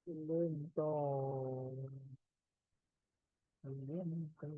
Lento, lento.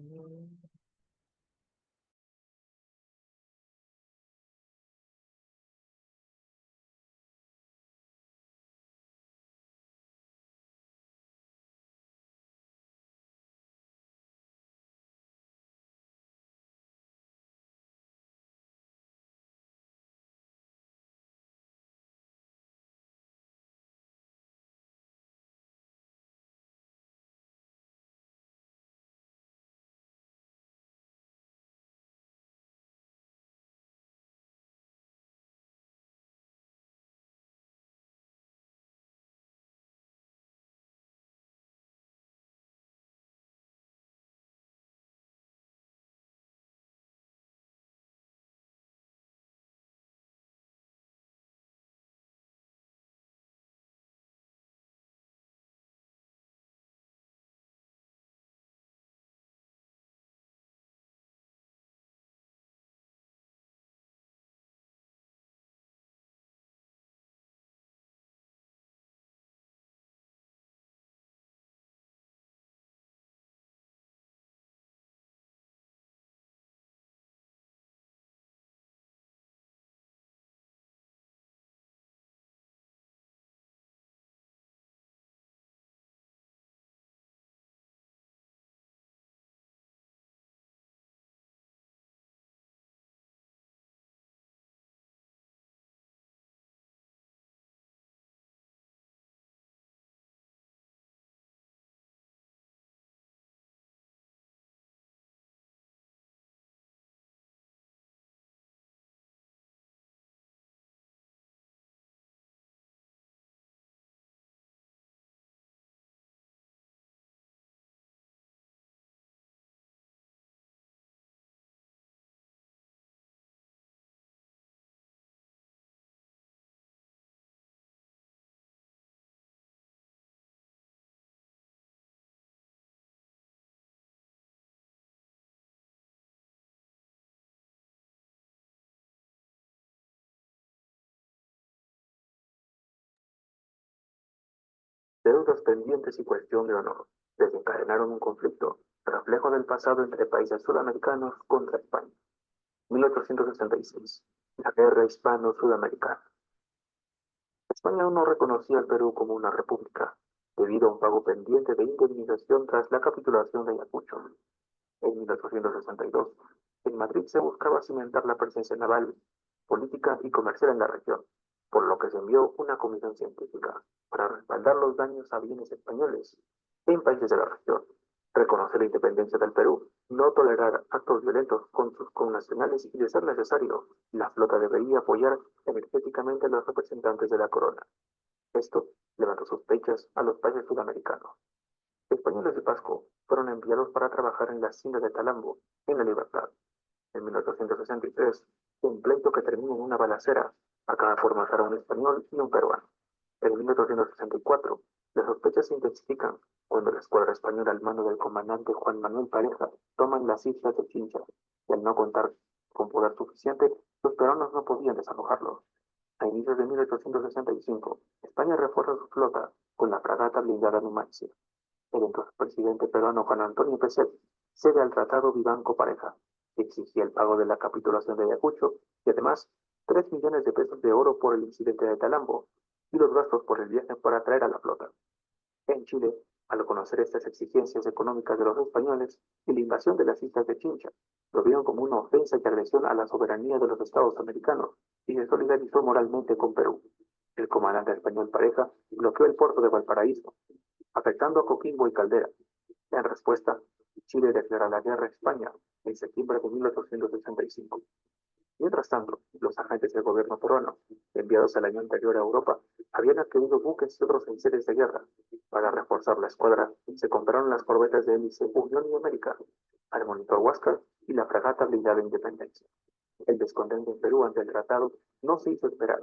Deudas pendientes y cuestión de honor desencadenaron un conflicto, reflejo del pasado entre países sudamericanos contra España. 1866. La Guerra Hispano-Sudamericana. España aún no reconocía al Perú como una república, debido a un pago pendiente de indemnización tras la capitulación de Ayacucho. En 1862, en Madrid se buscaba cimentar la presencia naval, política y comercial en la región, por lo que se envió una comisión científica para respaldar los daños a bienes españoles en países de la región, reconocer la independencia del Perú, no tolerar actos violentos con sus connacionales y, de ser necesario, la flota debería apoyar energéticamente a los representantes de la corona. Esto levantó sospechas a los países sudamericanos. Españoles de Pasco fueron enviados para trabajar en la hacienda de Talambo, en La Libertad. En 1863, un pleito que termina en una balacera acaba por matar a un español y un peruano. En 1864, las sospechas se intensifican cuando la escuadra española al mando del comandante Juan Manuel Pareja toman las islas de Chincha y, al no contar con poder suficiente, los peruanos no podían desalojarlos. A inicios de 1865, España refuerza su flota con la fragata blindada Numancia. El entonces presidente peruano Juan Antonio Pezet cede al Tratado Vivanco-Pareja, que exigía el pago de la capitulación de Ayacucho y además 3 millones de pesos de oro por el incidente de Talambo y los gastos por el viaje para traer a la flota. En Chile, al conocer estas exigencias económicas de los españoles y la invasión de las islas de Chincha, lo vieron como una ofensa y agresión a la soberanía de los estados americanos y se solidarizó moralmente con Perú. El comandante español Pareja bloqueó el puerto de Valparaíso, afectando a Coquimbo y Caldera. En respuesta, Chile declara la guerra a España en septiembre de 1865. Mientras tanto, los agentes del gobierno peruano, enviados el año anterior a Europa, habían adquirido buques y otros enseres de guerra. Para reforzar la escuadra, se compraron las corbetas de hélice Unión y América, al monitor Huáscar y la fragata blindada Independencia. El descontento en Perú ante el tratado no se hizo esperar.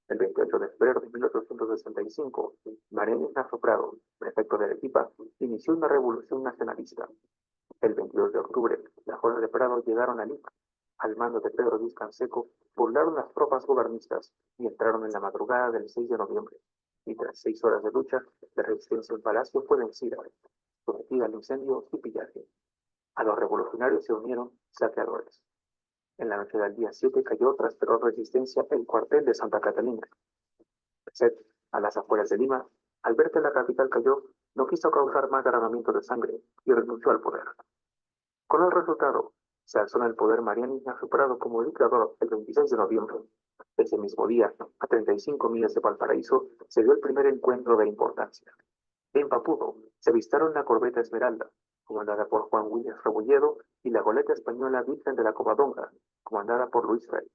El 28 de febrero de 1865, María Ignacio Prado, prefecto de Arequipa, inició una revolución nacionalista. El 22 de octubre, las fuerzas de Prado llegaron a Lima. Al mando de Pedro Luis Canseco, burlaron las tropas gobernistas y entraron en la madrugada del 6 de noviembre. y tras 6 horas de lucha, la resistencia en Palacio fue vencida, sometida al incendio y pillaje. A los revolucionarios se unieron saqueadores. En la noche del día 7 cayó tras feroz resistencia el cuartel de Santa Catalina. Set, a las afueras de Lima, al ver que la capital cayó, no quiso causar más derramamiento de sangre y renunció al poder. Con el resultado, se alzó en el poder Mariani superado como dictador el 26 de noviembre. Ese mismo día, a 35 millas de Valparaíso, se dio el primer encuentro de importancia. En Papudo se avistaron la corbeta Esmeralda, comandada por Juan Williams Rebolledo, y la goleta española Virgen de la Covadonga, comandada por Luis Ferry.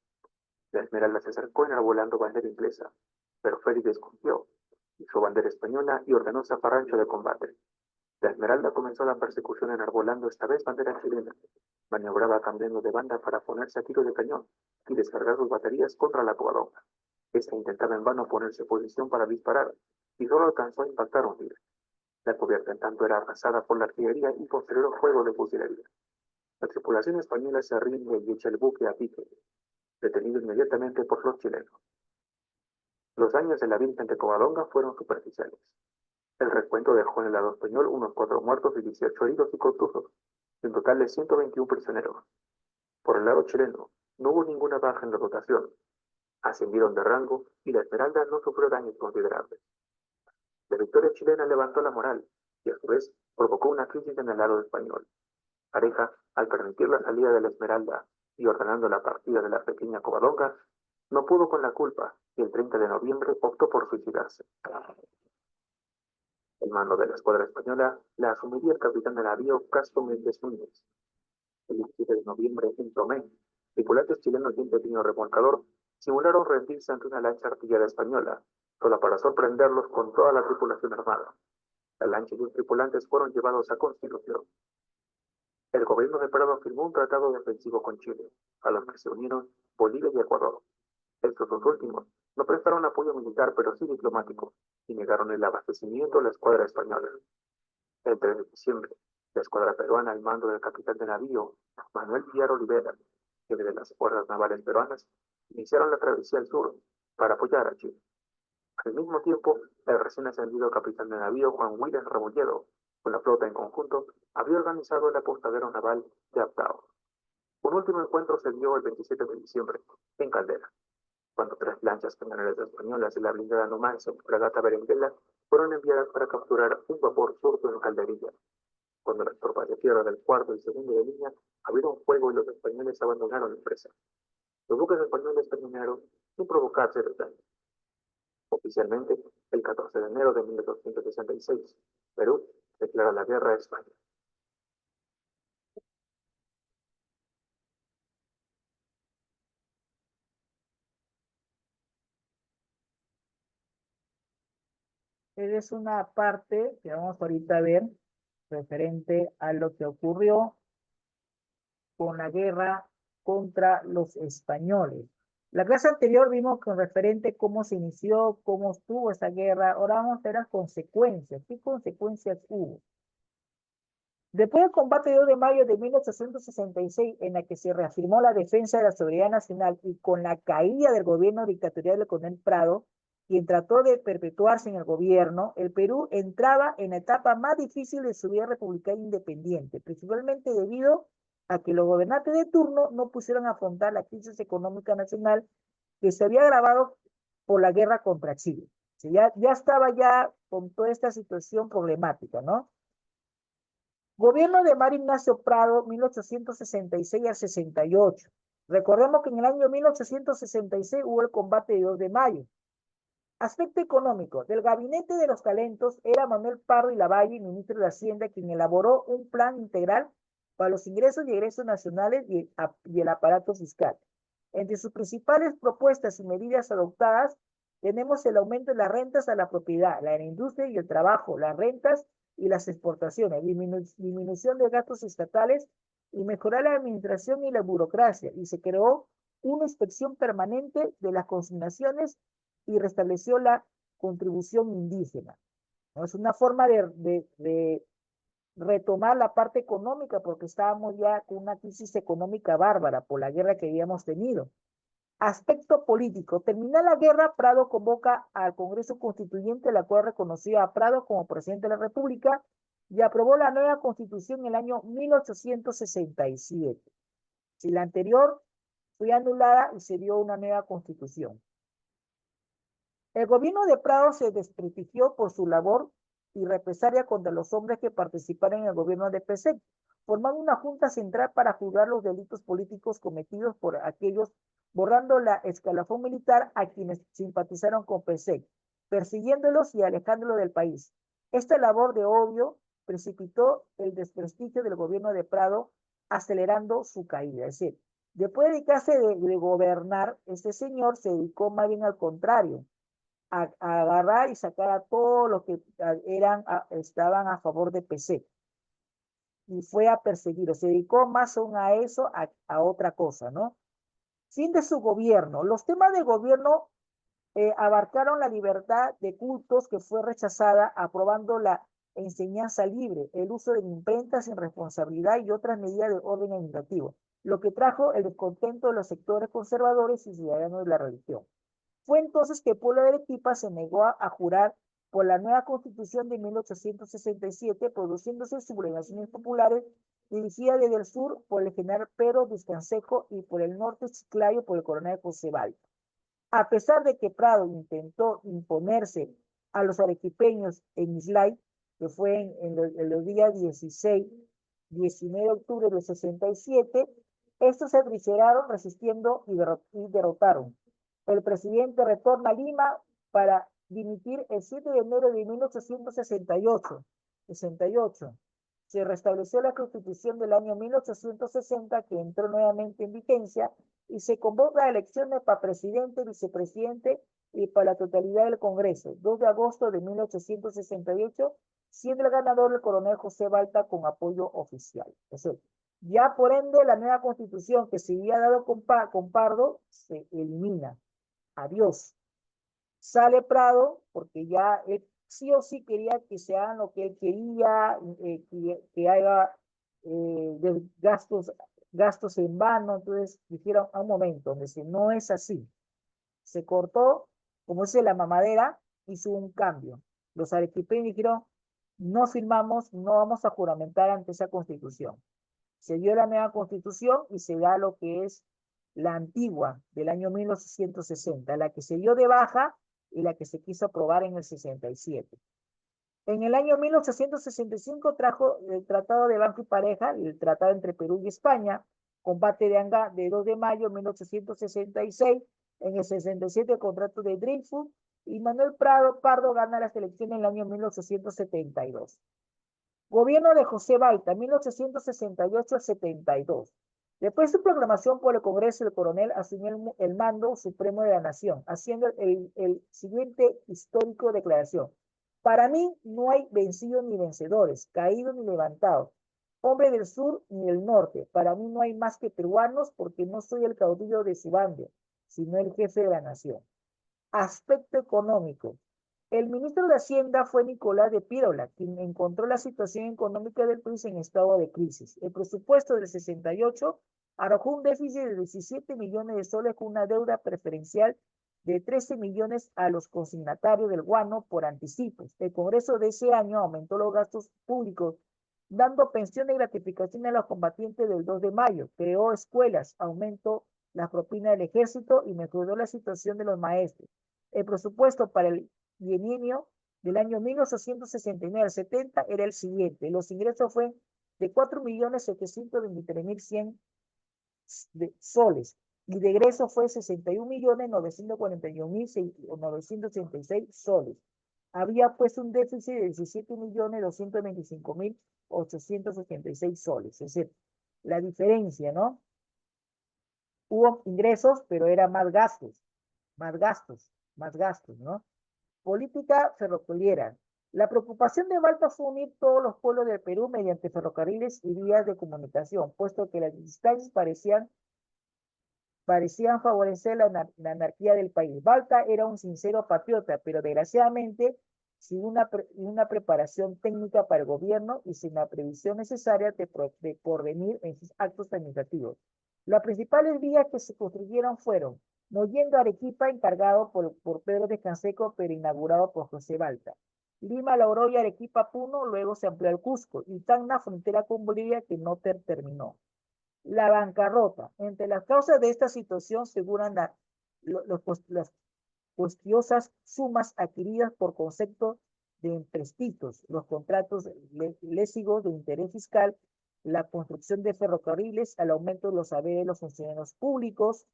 La Esmeralda se acercó enarbolando bandera inglesa, pero Ferry desconfió, hizo bandera española y ordenó zafarrancho de combate. La Esmeralda comenzó la persecución enarbolando esta vez bandera chilena. Maniobraba cambiando de banda para ponerse a tiro de cañón y descargar sus baterías contra la Covadonga. Esta intentaba en vano ponerse en posición para disparar y solo alcanzó a impactar un tiro. La cubierta en tanto era arrasada por la artillería y posterior fuego de fusilería. La tripulación española se rinde y echa el buque a pique, detenido inmediatamente por los chilenos. Los daños de la Virgen de Covadonga fueron superficiales. El recuento dejó en el lado español unos 4 muertos y 18 heridos y contusos, y un total de 121 prisioneros. Por el lado chileno, no hubo ninguna baja en la rotación. Ascendieron de rango y la Esmeralda no sufrió daños considerables. La victoria chilena levantó la moral y a su vez provocó una crisis en el lado español. Pareja, al permitir la salida de la Esmeralda y ordenando la partida de la pequeña Covadonga, no pudo con la culpa y el 30 de noviembre optó por suicidarse. El mando de la escuadra española la asumiría el capitán de navío Castro Méndez Núñez. El 17 de noviembre, en Tomé, tripulantes chilenos de un pequeño remolcador simularon rendirse ante una lancha artillada española, solo para sorprenderlos con toda la tripulación armada. La lancha y sus tripulantes fueron llevados a Constitución. El gobierno de Prado firmó un tratado defensivo con Chile, a los que se unieron Bolivia y Ecuador. Estos dos últimos no prestaron apoyo militar, pero sí diplomático, y negaron el abastecimiento a la escuadra española. El 3 de diciembre, la escuadra peruana al mando del capitán de navío Manuel Villar Olivera, jefe de las fuerzas navales peruanas, iniciaron la travesía al sur para apoyar a Chile. Al mismo tiempo, el recién ascendido capitán de navío Juan Williams Rebolledo, con la flota en conjunto, había organizado el apostadero naval de Abtao. Un último encuentro se dio el 27 de diciembre, en Caldera, cuando 3 lanchas cañoneras españolas de la blindada Numancia y fragata Berenguela fueron enviadas para capturar un vapor surto en Calderilla. Cuando las tropas de tierra del cuarto y segundo de línea abrieron fuego y los españoles abandonaron la presa. Los buques españoles terminaron sin provocarse daño. Oficialmente, el 14 de enero de 1866, Perú declara la guerra a España. Esa es una parte que vamos ahorita a ver referente a lo que ocurrió con la guerra contra los españoles. La clase anterior vimos con referente cómo se inició, cómo estuvo esa guerra. Ahora vamos a ver las consecuencias. ¿Qué consecuencias hubo? Después del combate de 2 de mayo de 1866, en la que se reafirmó la defensa de la soberanía nacional y con la caída del gobierno dictatorial del coronel Prado, quien trató de perpetuarse en el gobierno, el Perú entraba en la etapa más difícil de su vida republicana independiente, principalmente debido a que los gobernantes de turno no pusieron a afrontar la crisis económica nacional que se había agravado por la guerra contra Chile. O sea, ya estaba ya con toda esta situación problemática, ¿no? Gobierno de Mario Ignacio Prado, 1866 al 68. Recordemos que en el año 1866 hubo el combate de 2 de mayo. Aspecto económico. Del gabinete de los talentos era Manuel Pardo y Lavalle, ministro de Hacienda, quien elaboró un plan integral para los ingresos y egresos nacionales y el aparato fiscal. Entre sus principales propuestas y medidas adoptadas tenemos el aumento de las rentas a la propiedad, la de la industria y el trabajo, las rentas y las exportaciones, disminución de gastos estatales y mejorar la administración y la burocracia. Y se creó una inspección permanente de las consignaciones y restableció la contribución indígena, ¿no? Es una forma de retomar la parte económica porque estábamos ya con una crisis económica bárbara por la guerra que habíamos tenido. Aspecto político. Terminada la guerra, Prado convoca al Congreso Constituyente, la cual reconoció a Prado como presidente de la República y aprobó la nueva Constitución en el año 1867. Si la anterior fue anulada y se dio una nueva Constitución. El gobierno de Prado se desprestigió por su labor y represalia contra los hombres que participaron en el gobierno de PSEC, formando una junta central para juzgar los delitos políticos cometidos por aquellos, borrando la escalafón militar a quienes simpatizaron con PSEC, persiguiéndolos y alejándolos del país. Esta labor de odio precipitó el desprestigio del gobierno de Prado, acelerando su caída. Es decir, después de dedicarse de gobernar, este señor se dedicó más bien al contrario, a agarrar y sacar a todos los que estaban a favor de PC. Y fue a perseguirlos. Se dedicó más aún a eso, a otra cosa, ¿no? Fin de su gobierno. Los temas de gobierno abarcaron la libertad de cultos, que fue rechazada, aprobando la enseñanza libre, el uso de imprenta sin responsabilidad y otras medidas de orden administrativo, lo que trajo el descontento de los sectores conservadores y ciudadanos de la religión. Fue entonces que el pueblo de Arequipa se negó a jurar por la nueva Constitución de 1867, produciéndose sublevaciones populares dirigidas desde el sur por el general Pedro Vizcanseco y por el norte Chiclayo por el coronel José Balta. A pesar de que Prado intentó imponerse a los arequipeños en Islay, que fue en los días 16, 19 de octubre del 67, estos se atrincheraron resistiendo y derrotaron. El presidente retorna a Lima para dimitir el 7 de enero de 1868. Se restableció la Constitución del año 1860, que entró nuevamente en vigencia, y se convoca elecciones para presidente, vicepresidente y para la totalidad del Congreso. 2 de agosto de 1868, siendo el ganador el coronel José Balta con apoyo oficial. Es decir, ya por ende la nueva Constitución que se había dado con Pardo se elimina. Adiós. Sale Prado porque ya él sí o sí quería que se hagan lo que él quería, que haga gastos en vano. Entonces dijeron a un momento donde si no es así, se cortó, como dice la mamadera, hizo un cambio. Los arequipeños dijeron, no firmamos, no vamos a juramentar ante esa constitución. Se dio la nueva constitución y se da lo que es la antigua del año 1860, la que se dio de baja y la que se quiso aprobar en el 67. En el año 1865 trajo el Tratado de Banco y Pareja, el tratado entre Perú y España, combate de Anga de 2 de mayo de 1866, en el 67 el contrato de Dreyfus, y Manuel Pardo gana las elecciones en el año 1872. Gobierno de José Balta, 1868-72. Después de su proclamación por el Congreso, el coronel asumió el mando supremo de la nación, haciendo el siguiente histórico declaración. Para mí no hay vencidos ni vencedores, caídos ni levantados, hombre del sur ni del norte. Para mí no hay más que peruanos, porque no soy el caudillo de su bando, sino el jefe de la nación. Aspecto económico. El ministro de Hacienda fue Nicolás de Pirola, quien encontró la situación económica del país en estado de crisis. El presupuesto del 68 arrojó un déficit de 17 millones de soles con una deuda preferencial de 13 millones a los consignatarios del guano por anticipos. El Congreso de ese año aumentó los gastos públicos, dando pensiones y gratificaciones a los combatientes del 2 de mayo, creó escuelas, aumentó las propinas del ejército y mejoró la situación de los maestros. El presupuesto para el bienio del año 1869 al 70 era el siguiente. Los ingresos fueron de 4.723.100 soles y de egreso fue 61.941.986 soles. Había pues un déficit de 17.225.886 soles. Es decir, la diferencia, ¿no? Hubo ingresos, pero era más gastos, ¿no? Política ferroviaria. La preocupación de Balta fue unir todos los pueblos del Perú mediante ferrocarriles y vías de comunicación, puesto que las distancias parecían favorecer la anarquía del país. Balta era un sincero patriota, pero desgraciadamente sin una preparación técnica para el gobierno y sin la previsión necesaria de porvenir en sus actos administrativos. Las principales vías que se construyeron fueron Mollendo Arequipa, encargado por Pedro de Canseco, pero inaugurado por José Balta. Lima, Lauro y Arequipa, Puno, luego se amplió al Cusco. Y Tacna, frontera con Bolivia, que no terminó. La bancarrota. Entre las causas de esta situación figuran las cuestiosas sumas adquiridas por concepto de empréstitos, los contratos lésivos de interés fiscal, la construcción de ferrocarriles, el aumento de los saberes de los funcionarios públicos,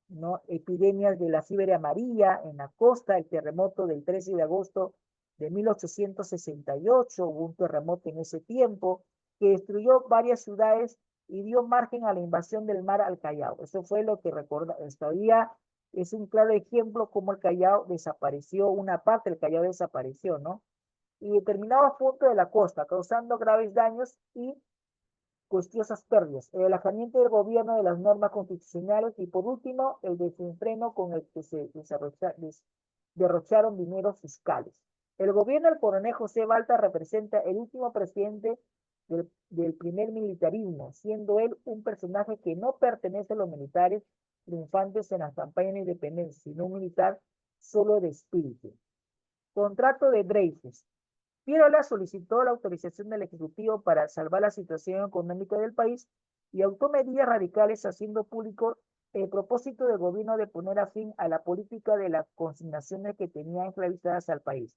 ¿no? Epidemias de la fiebre amarilla en la costa, el terremoto del 13 de agosto de 1868, hubo un terremoto en ese tiempo que destruyó varias ciudades y dio margen a la invasión del mar al Callao. Eso fue lo que recuerda, todavía es un claro ejemplo cómo el Callao desapareció, una parte del Callao desapareció, ¿no? Y determinados puntos de la costa, causando graves daños y cuestiosas pérdidas, el relajamiento del gobierno de las normas constitucionales y por último el desenfreno con el que se derrocharon dineros fiscales. El gobierno del coronel José Balta representa el último presidente del primer militarismo, siendo él un personaje que no pertenece a los militares triunfantes en las campañas de independencia, sino un militar solo de espíritu. Contrato de Dreyfus. Pirola solicitó la autorización del Ejecutivo para salvar la situación económica del país y adoptó medidas radicales haciendo público el propósito del gobierno de poner a fin a la política de las consignaciones que tenían esclavizadas al país.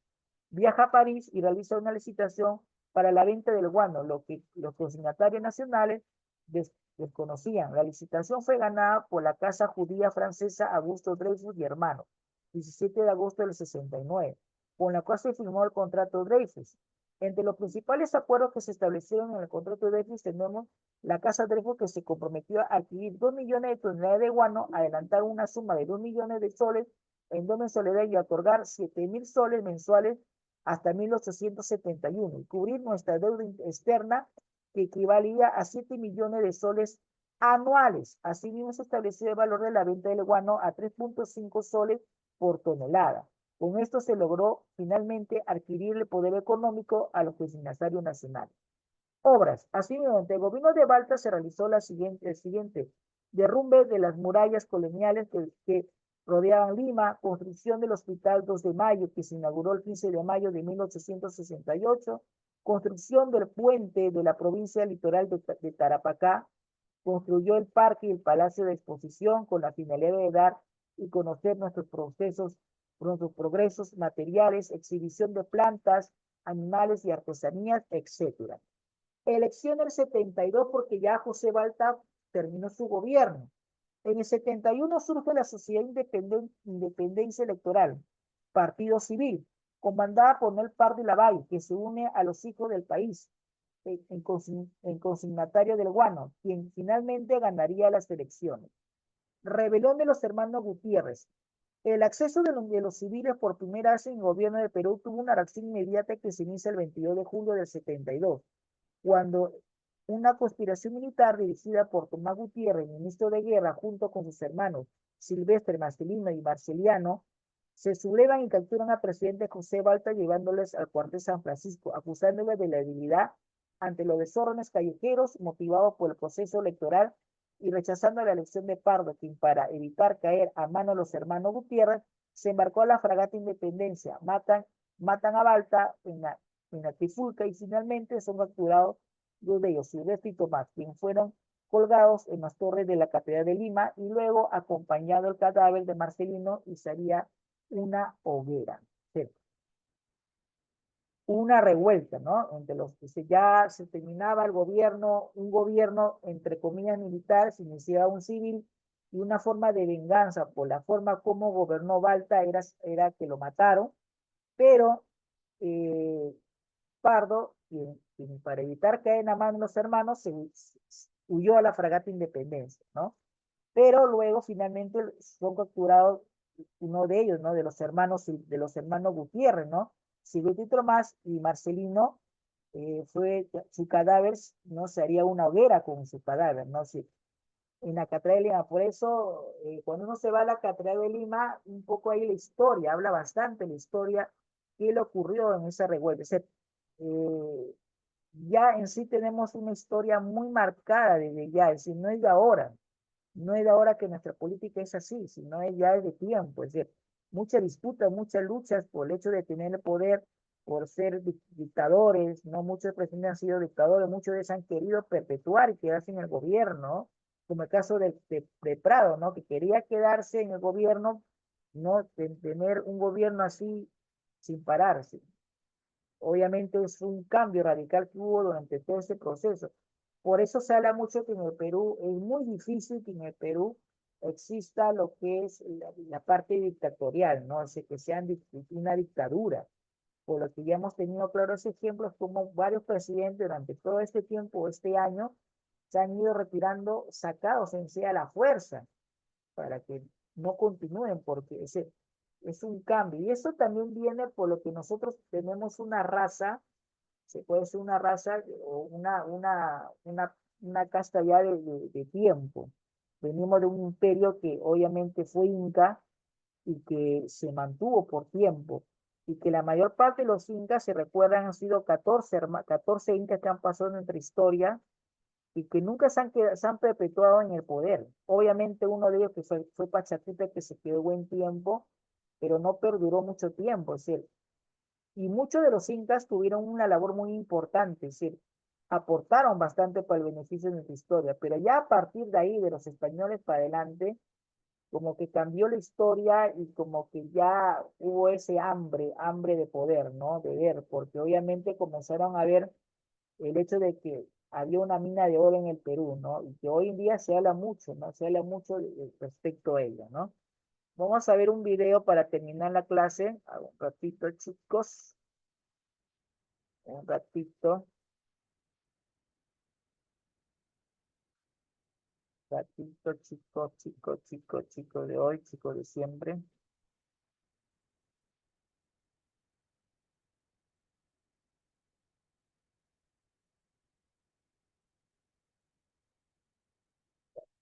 Viaja a París y realiza una licitación para la venta del guano, lo que los consignatarios nacionales desconocían. La licitación fue ganada por la casa judía francesa Augusto Dreyfus y hermanos, 17 de agosto del 69, con la cual se firmó el contrato Dreyfus. Entre los principales acuerdos que se establecieron en el contrato Dreyfus tenemos la casa Dreyfus, que se comprometió a adquirir 2 millones de toneladas de guano, adelantar una suma de 2 millones de soles en 2 mensualidades y otorgar 7.000 soles mensuales hasta 1871 y cubrir nuestra deuda externa, que equivalía a 7 millones de soles anuales. Asimismo, se estableció el valor de la venta del guano a 3.5 soles por tonelada. Con esto se logró finalmente adquirir el poder económico a los destinatarios nacionales. Obras. Así, durante el gobierno de Balta se realizó el siguiente derrumbe de las murallas coloniales que rodeaban Lima, construcción del Hospital 2 de Mayo, que se inauguró el 15 de mayo de 1868, construcción del puente de la provincia litoral de Tarapacá, construyó el parque y el palacio de exposición con la finalidad de dar y conocer nuestros progresos materiales, exhibición de plantas, animales y artesanías, etc. Elección del 72 porque ya José Balta terminó su gobierno. En el 71 surge la Sociedad Independencia Electoral, Partido Civil, comandada por Nel Pardo y Lavalle, que se une a los hijos del país, en consignatario del guano, quien finalmente ganaría las elecciones. Rebelión de los hermanos Gutiérrez. El acceso de los civiles por primera vez en el gobierno de Perú tuvo una reacción inmediata que se inicia el 22 de julio del 72, cuando una conspiración militar dirigida por Tomás Gutiérrez, ministro de Guerra, junto con sus hermanos Silvestre, Marcelino y Marceliano, se sublevan y capturan al presidente José Balta, llevándoles al cuartel San Francisco, acusándole de la debilidad ante los desórdenes callejeros motivados por el proceso electoral y rechazando la elección de Pardo, quien para evitar caer a manos de los hermanos Gutiérrez, se embarcó a la fragata Independencia, matan a Balta en la Trifulca y finalmente son capturados dos de ellos, Silvestre y Tomás, quienes fueron colgados en las torres de la Catedral de Lima y luego acompañado el cadáver de Marcelino y sería una hoguera. ¿Sí? Una revuelta, ¿no? Entre los que ya se terminaba el gobierno, un gobierno entre comillas militar, se iniciaba un civil y una forma de venganza por la forma como gobernó Balta era que lo mataron, pero Pardo, quien para evitar caer en la mano de los hermanos, huyó a la fragata Independencia, ¿no? Pero luego finalmente son capturados uno de ellos, ¿no? De los hermanos Gutiérrez, ¿no? Silvestre Tomás y Marcelino, su cadáver, ¿no? Se haría una hoguera con su cadáver, ¿no? Sí, en la Catedral de Lima. Por eso, cuando uno se va a la Catedral de Lima, un poco ahí la historia, habla bastante la historia, qué le ocurrió en esa revuelta. O sea, eh, ya en sí tenemos una historia muy marcada desde ya, es decir, no es de ahora. no es de ahora que nuestra política es así, sino es ya de tiempo, es decir, mucha disputa, muchas luchas por el hecho de tener el poder, por ser dictadores, no muchos presidentes han sido dictadores, muchos de ellos han querido perpetuar y quedarse en el gobierno, como el caso de Prado, ¿no? Que quería quedarse en el gobierno, no tener un gobierno así sin pararse. Obviamente es un cambio radical que hubo durante todo este proceso. Por eso se habla mucho que en el Perú es muy difícil que en el Perú exista lo que es la parte dictatorial, ¿no? O sea, que sea una dictadura. Por lo que ya hemos tenido claros ejemplos como varios presidentes durante todo este tiempo, este año, se han ido retirando, sacados en sí a la fuerza, para que no continúen, porque es un cambio. Y eso también viene por lo que nosotros tenemos una raza, se puede ser una raza o una casta ya de tiempo. Venimos de un imperio que obviamente fue inca y que se mantuvo por tiempo. Y que la mayor parte de los incas, se recuerdan, han sido 14 incas que han pasado en nuestra historia y que nunca se han perpetuado en el poder. Obviamente uno de ellos que fue Pachacute, que se quedó buen tiempo, pero no perduró mucho tiempo. Es decir, y muchos de los incas tuvieron una labor muy importante, es decir, aportaron bastante para el beneficio de nuestra historia, pero ya a partir de ahí, de los españoles para adelante, como que cambió la historia y como que ya hubo ese hambre de poder, ¿no? De ver, porque obviamente comenzaron a ver el hecho de que había una mina de oro en el Perú, ¿no? Y que hoy en día se habla mucho, ¿no? Se habla mucho respecto a ello, ¿no? Vamos a ver un video para terminar la clase. Un ratito, chicos. Un ratito. Ratito, chicos de hoy, chicos de siempre.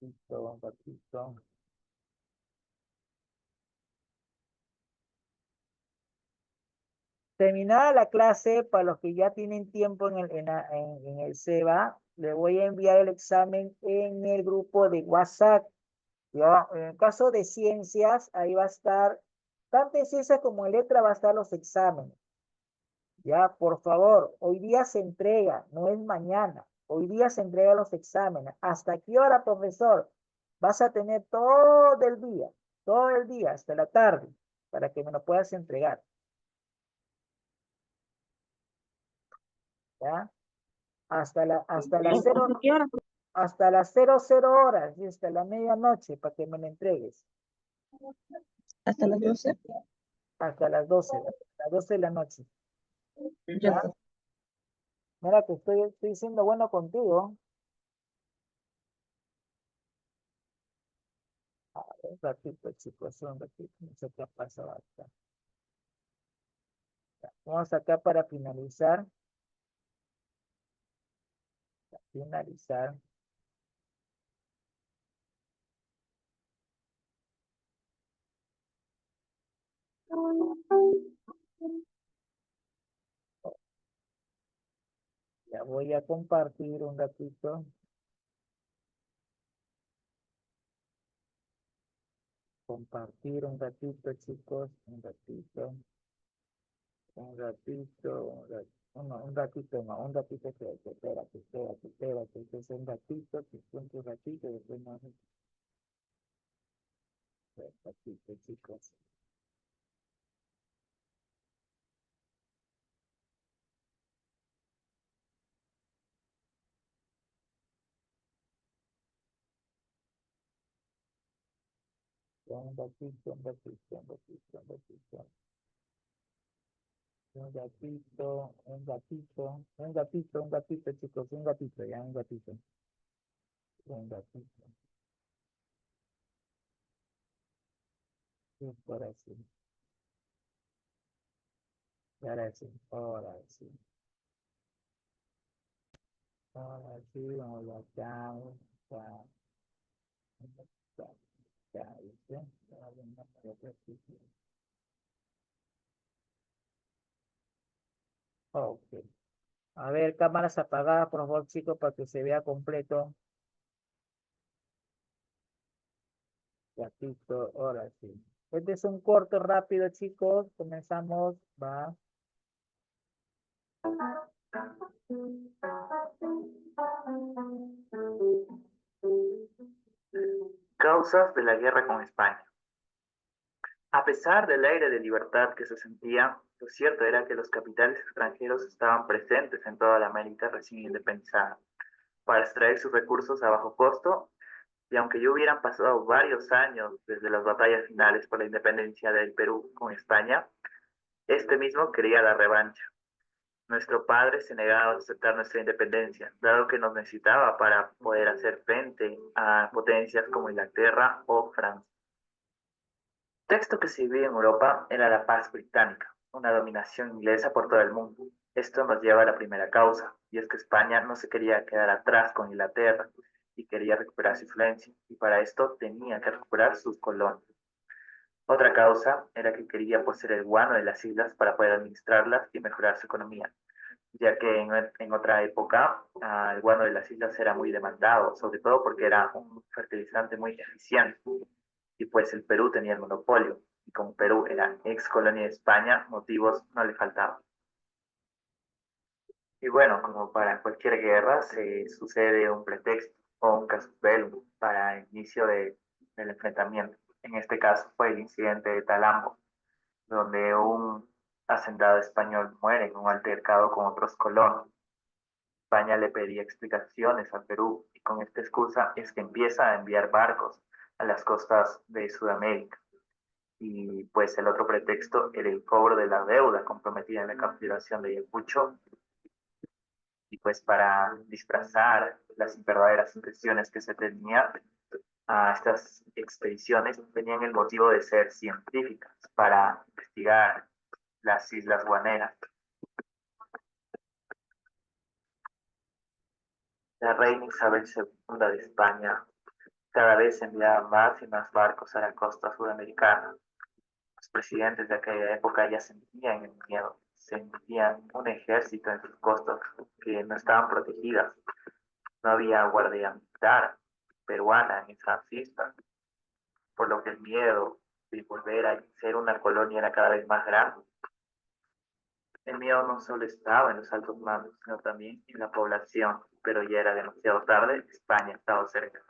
Un ratito. Terminada la clase, para los que ya tienen tiempo en el SEBA, le voy a enviar el examen en el grupo de WhatsApp. ¿Ya? En el caso de ciencias, ahí va a estar, tanto en ciencias como en letra va a estar los exámenes. Ya, por favor, hoy día se entrega, no es mañana. Hoy día se entregan los exámenes. ¿Hasta qué hora, profesor? Vas a tener todo el día, hasta la tarde, para que me lo puedas entregar. ¿Ya? Hasta las 00 horas y hasta la medianoche para que me lo entregues. Hasta las 12. Hasta las 12 de la noche. Ya. ¿Ya? Mira que estoy siendo bueno contigo. Un ratito, chicos, un ratito. No sé qué ha pasado acá. Vamos acá para finalizar. Finalizar. Ya voy a compartir un ratito. Compartir un ratito, chicos. Un ratito. Un ratito. Un ratito, no, un ratito, espérate, entonces un ratito, te cuento un ratito, después no, un ratito, chicos, un ratito, un ratito, un ratito, un ratito, un gatito, un gatito, un gatito, un gatito, chicos, un gatito, ya, un gatito, sí, ahora sí, ahora sí, ahora sí, ahora sí, vamos a chao, chao, chao, chao, ¿viste? Ok. A ver, cámaras apagadas, por favor, chicos, para que se vea completo. Ya, listo, ahora sí. Este es un corto rápido, chicos. Comenzamos, va. Causas de la guerra con España. A pesar del aire de libertad que se sentía, lo cierto era que los capitales extranjeros estaban presentes en toda la América recién independizada para extraer sus recursos a bajo costo, y aunque ya hubieran pasado varios años desde las batallas finales por la independencia del Perú con España, este mismo quería la revancha. Nuestro padre se negaba a aceptar nuestra independencia, dado que nos necesitaba para poder hacer frente a potencias como Inglaterra o Francia. El texto que se vivía en Europa era la paz británica, una dominación inglesa por todo el mundo. Esto nos lleva a la primera causa, y es que España no se quería quedar atrás con Inglaterra y quería recuperar su influencia, y para esto tenía que recuperar sus colonias. Otra causa era que quería poseer el guano de las islas para poder administrarlas y mejorar su economía, ya que en otra época el guano de las islas era muy demandado, sobre todo porque era un fertilizante muy eficiente, y pues el Perú tenía el monopolio, y como Perú era ex colonia de España, motivos no le faltaban. Y bueno, como para cualquier guerra, se sucede un pretexto o un casus bellum para el inicio del enfrentamiento. En este caso fue el incidente de Talambo, donde un hacendado español muere en un altercado con otros colonos. España le pedía explicaciones al Perú, y con esta excusa es que empieza a enviar barcos a las costas de Sudamérica. Y pues el otro pretexto era el cobro de la deuda comprometida en la capitulación de Ayacucho, y pues para disfrazar las verdaderas intenciones que se tenía, a estas expediciones tenían el motivo de ser científicas para investigar las islas guaneras. La reina Isabel II de España cada vez enviaba más y más barcos a la costa sudamericana. Los presidentes de aquella época ya sentían el miedo, sentían un ejército en sus costas que no estaban protegidas. No había guardia militar peruana ni francista, por lo que el miedo de volver a ser una colonia era cada vez más grande. El miedo no solo estaba en los altos mandos, sino también en la población, pero ya era demasiado tarde, España estaba cerca.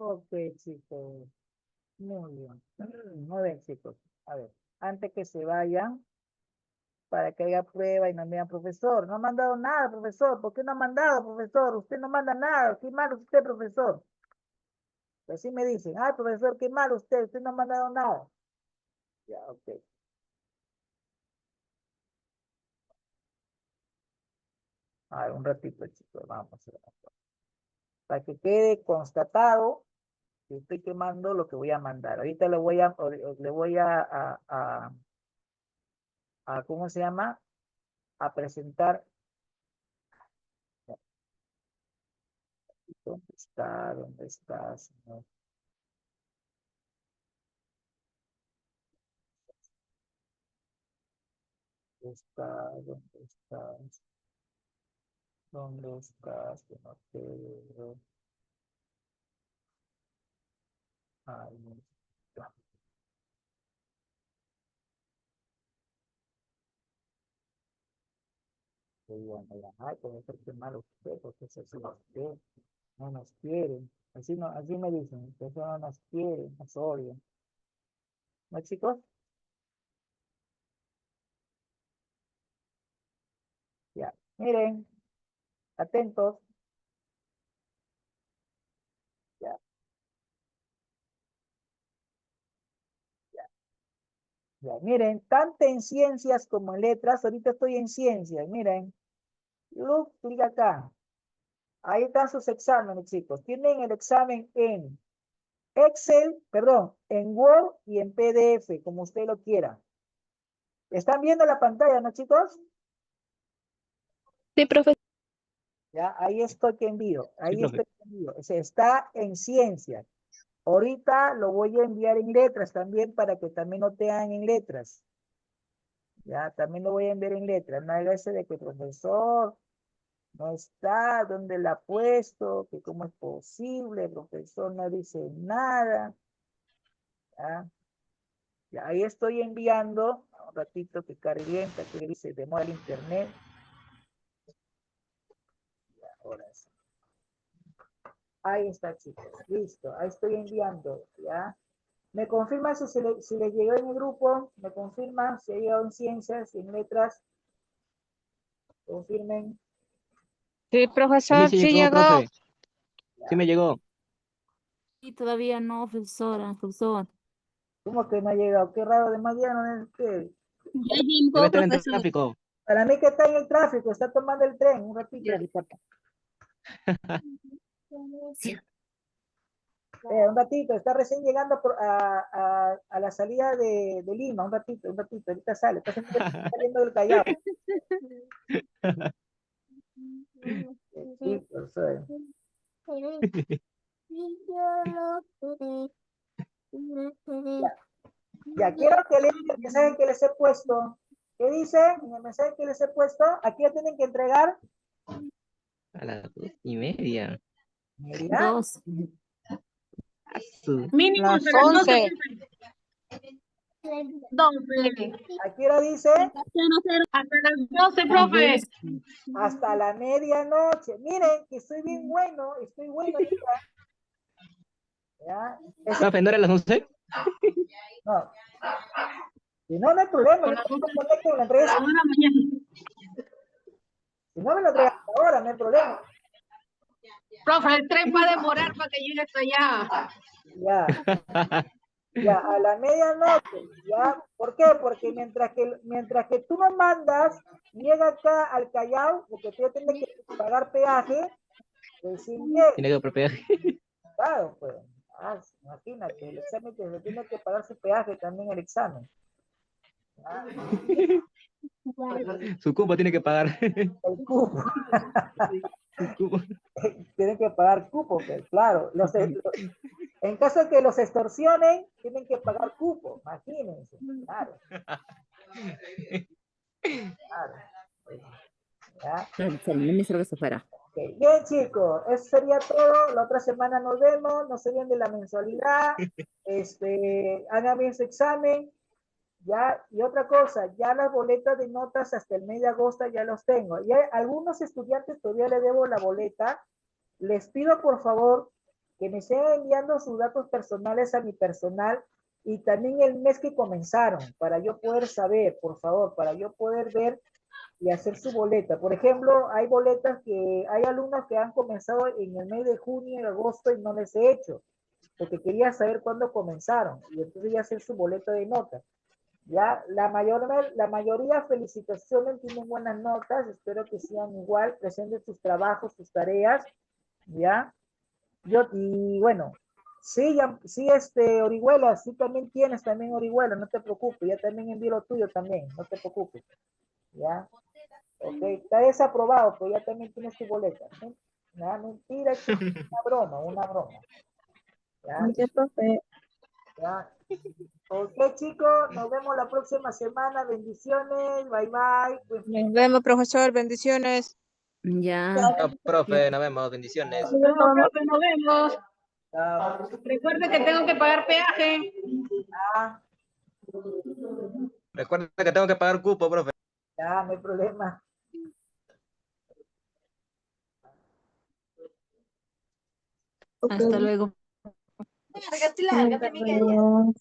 Ok, chicos. Muy bien. Muy bien, chicos. A ver, antes que se vayan, para que haya prueba y no me digan, profesor, no ha mandado nada, profesor. ¿Por qué no ha mandado, profesor? Usted no manda nada. Qué malo es usted, profesor. Así me dicen, ay, profesor, qué malo usted no ha mandado nada. Ya, ok. A ver, un ratito, chicos, vamos a hacer. Para que quede constatado que estoy quemando lo que voy a mandar. Ahorita le voy ¿cómo se llama? A presentar. ¿Dónde está? ¿Dónde está, señor? ¿Dónde está? ¿Dónde estás? ¿Dónde estás? Que no te veo. Ay, no está. Qué bueno, ya. Ay, puede ser que malo usted, porque eso sí nos quiere. No nos quieren. Así, no, así me dicen, que eso no nos quieren, nos odian. ¿No, chicos? Ya. Miren, atentos. Ya, ya, ya. Miren, tanto en ciencias como en letras, ahorita estoy en ciencias, miren. Clic acá. Ahí están sus exámenes, chicos. Tienen el examen en Excel, perdón, en Word y en PDF, como usted lo quiera. ¿Están viendo la pantalla, no, chicos? Sí, profesor. Ya, ahí estoy que envío. Sí, Ahí profe. estoy que envío. O sea, está en ciencias. Ahorita lo voy a enviar en letras también para que también lo tengan en letras. Ya, también lo voy a enviar en letras. No hay ese de que el profesor no está, dónde la ha puesto, que cómo es posible, el profesor no dice nada. Ya, ya ahí estoy enviando, un ratito que cargue lenta, que dice demora el internet. Ya, ahora sí. Ahí está, chicos. Listo, ahí estoy enviando, ¿ya? ¿Me confirman si les llegó en el grupo? ¿Me confirman si ha llegado en ciencias, en letras? Confirmen. Sí, A mí profesor, sí sí llegó, llegó. profe. Sí me llegó. Y todavía no, profesora, profesor. ¿Cómo que no ha llegado? Qué raro de mañana. Ya Debe llegó, estar en profesor. tráfico. Para mí que está en el tráfico, está tomando el tren, un ratito. Ya, papá. Un ratito, está recién llegando a la salida de Lima, un ratito, ahorita sale, está saliendo del Callao. Chicos, ya quiero que lean el mensaje que les he puesto. ¿Qué dice en el mensaje que les he puesto? Aquí ya tienen que entregar. A las 2:30. Mira, 2. Mínimo Las hasta las 12. 11. 12. aquí ahora dice Hasta las 12, profe. hasta la medianoche. Miren que estoy bien bueno, estoy bueno. ¿Ya? Profe, ¿no era las 11? No. Si no, no hay problema. Yo tampoco conecto con la entrega. Ahora mañana. Si no me lo entregas ahora, no hay problema. Profe, el tren va a demorar para que llegue hasta allá. Ya. Ya, a la medianoche, ¿ya? ¿Por qué? Porque mientras que tú me mandas, llega acá al Callao, porque tú ya tienes que pagar peaje, recién llega, Tiene que profe. claro, pues. Imagínate, el examen que se tiene que pagar su peaje también el examen. ¿Ya? Su cupo tiene que pagar. El cupo, Su cupo. tienen que pagar cupo, pues, claro. En caso de que los extorsionen, tienen que pagar cupo, imagínense, claro. Claro. ¿Ya? El ministro que se fuera. Okay. Bien, chicos, eso sería todo. La otra semana nos vemos, no se olviden de la mensualidad. Hagan bien su examen. Ya, y otra cosa, ya las boletas de notas hasta el mes de agosto ya los tengo. Y hay algunos estudiantes todavía le debo la boleta. Les pido por favor que me sigan enviando sus datos personales a mi personal y también el mes que comenzaron para yo poder saber, por favor, para yo poder ver y hacer su boleta. Por ejemplo, hay boletas que hay alumnos que han comenzado en el mes de junio y agosto y no les he hecho, porque quería saber cuándo comenzaron y entonces ya hacer su boleta de notas. Ya, la mayoría felicitaciones, tienen buenas notas, espero que sean igual, presenten sus trabajos, sus tareas, ya. Y bueno, sí, sí, Orihuela, sí también tienes también Orihuela, no te preocupes, ya también envío lo tuyo también, no te preocupes, ya. Ok, está desaprobado, pues ya también tienes tu boleta. ¿Sí? Nada, mentira, una broma, una broma. ¿Ya? Sí, profe. ¿Ya? Ok, chicos, nos vemos la próxima semana. Bendiciones, bye bye. Pues, Nos vemos, profesor. Bendiciones. Ya. Chao, profe, nos vemos. Bendiciones. No, profe, nos vemos. chao. Recuerde que tengo que pagar peaje. Ya, Recuerda que tengo que pagar cupo, profe. ya, no hay problema. Hasta luego. Nos vemos.